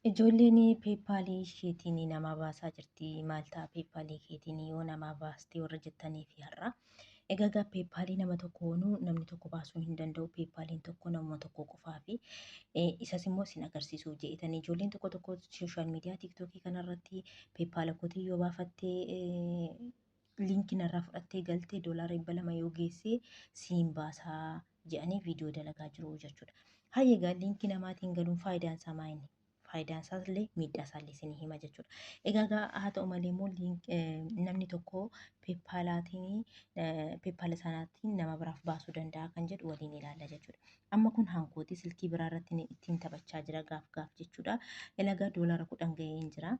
Ijoolleen peepaalii isheetiin nama baasaa jirti. Maal ta'a peepaalii keetiin yoo nama baastee warra jettanii fi har'a. Egaa peepaalii nama tokko namni tokko baasuu hin danda'u. Peepaaliin tokko nama tokko qofaa fi isas immoo isin agarsiisuuf jedhetanii ijoolleen tokko tokko sooshaal miidiyaa tiiktookii kanarratti peepaala kootii yoo baafattee liinkii narraa fudhattee galtee doolaara 200 yoo geessee siin baasaa jedhanii viidiyoo dalagaa jiru jechuudha. Hayya egaa liinkii namaatiin galuun faayidaan isaa maayini? Faayidaan isaallee miidhaa isaallee isinii hima jechuudha. Egaa haa ta'u malee immoo namni tokko peepaala sanaatiin nama biraaf baasuu danda'a kan jedhu waliin ilaalla jechuudha. Amma kun hankooti silkii biraa irratti ittiin taphachaa jira gaaf jechuudha. Egaa doolaara 10 ga'een jira.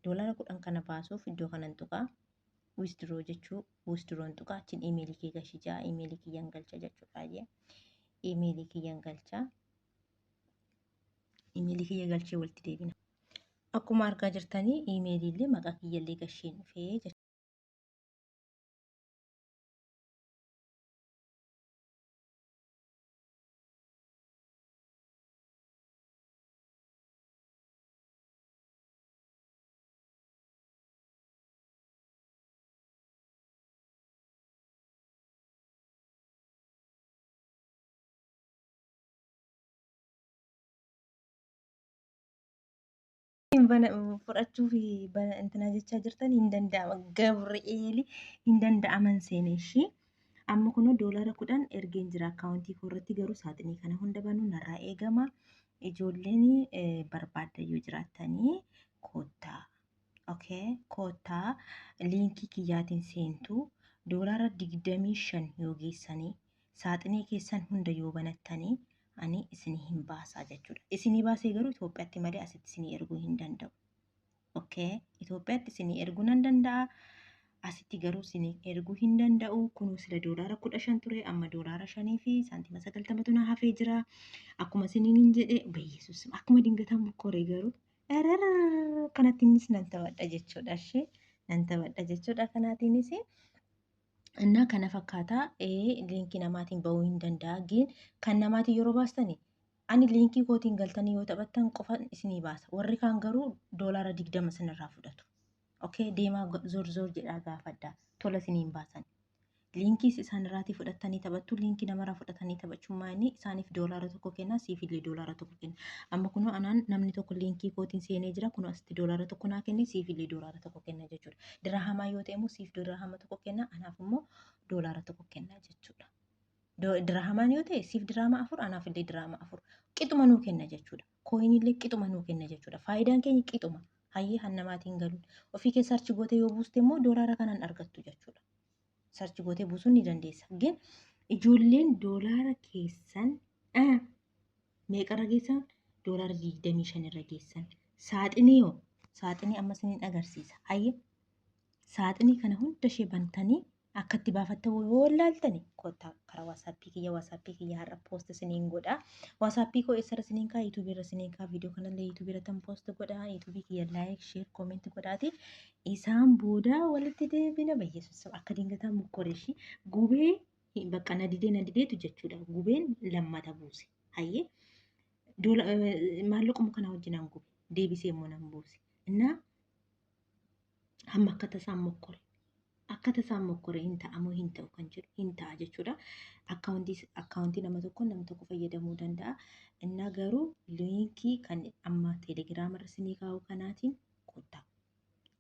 Doolaara 10 kana baasuuf iddoo kanan tuqaa. Wisdiroo jechuu wisdiroon tuqaa achiin imeelii kee gashii jaa imeelii kiyyaan galcha jechuudha. Imeelii kiyyaan galcha. Imeelii kiyya galchee walitti deebina. Akkuma argaa jirtanii imeelii illee maqaa kiyyallee gasheen dhufee jechuudha. Fudhachuu fi intina jechaa jirtan hin danda'ama. Gabri'eel hin danda'aman seenee ishii. Amma kun doolaara 10 ergeen jira akkaawuntii koo irratti garuu saaxinii kana hunda banuu narraa eegama. Ijoolleen barbaadda yoo jiraattanii koottaa. Okay, koottaa liinkii kiyyaatiin seentuu doolaara 25 yoo geessanii saaxinii keessan hunda yoo banattanii ani isinii hin baasaa jechuudha. Isinii baasee garuu Itoophiyaatti malee asitti isinii erguu hin danda'u. Okay, Itoophiyaatti isinii erguu nan danda'a. Asitti garuu isinii erguu hin danda'u. Kunuu sila doolaara 15 ture amma doolaara 5 fi saantima 90tu na hafee jira. Akkuma isiniin hin jedhe beeyyesus akkuma dingataan mukkoree garuu kanattiinis nan taphadha jechuudha. Nan taphadha jechuudha kanaatiinis. እና kana fakkaataa liinkii namaatiin bahuu hin danda'a. Gin kan namaatiin yeroo baastani ani liinkii kootiin galtanii yoo taphattan qofa isinii baasa. Warri kaan garuu doolaara 20 sanirraa fudhatu. Okay, deemaa zor jedhaa gaafadhaa. Tola isiniin baasan. Liinkii isaanirraatii fudhattanii taphattu. Liinkii namarraa fudhatanii taphachummaa inni isaaniif doolaara tokko kenna, siifillee doolaara tokko kenna. Amma kunoo anaan namni tokko liinkii kootiin seenee jira. Kunoo asitti doolaara tokko naa kenne, siifillee doolaara tokko kenna jechuudha. Diraahamaa yoo ta'e immoo siif diraahama tokko kenna, anaaf immoo doolaara tokko kenna jechuudha. Diraahamaan yoo ta'e siif diraama 4, anaaf illee diraama 4. Qixuma nuu kenna jechuudha. Kooyinillee qixuma nuu kenna jechuudha. Faayidaan keenya qixuma. Hayyee hannamaatiin galuun. Ofii keessa sarchi gootee yoo buuste immoo doolaara kanaan argattu jechuudha. Sarchi gootee buusuu ni dandeessa. Gin ijoolleen doolaara keessan meeqarra geessan? Doolaara 25 irra geessan. Saaxinii yoo saaxinii amma isiniin agarsiisa. Hayyee saaxinii kana hunda ishee bantanii akkatti baafatta yoo wallaaltani kottaa karaa waatsaappii kiyya har'a poost isiniin godha. Waatsaappii koo eessarra isiniin kaa yuutuubii irra isiniin kaa viidiyoo kanallee yuutuubii irratti poost godha. Yuutuubii kiyya laayik, sheer, koomentii godhaati. Isaan booda walitti deebina beeyyesus akka dingataa mukkoreeshii gubee bakka nadideetu jechuudha. Gubeen lammata buuse. Hayyee maallaquma kana wajjinaan gube deebisee immoo nan buuse. Innaa hamma akka tasaan mokkore. Akka tasaan mokkore hin ta'amoo hin ta'u kan jedhu hin ta'a jechuudha. Akkaawuntii nama tokko fayyadamuu danda'a. Innaa garuu liinkii kan amma teelegiraama irra isinii kaa'u kanaatiin kottaa.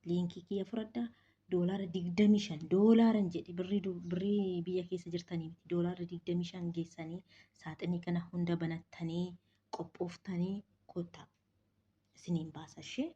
Liinkii kiyya fudhadhaa. Doolaara 25 doolaaran jedhe birrii biyya keessa jirtanii miti. Doolaara 25 geessanii saaxinii kana hunda banattanii qophooftanii kottaa isiniin baasa ishee.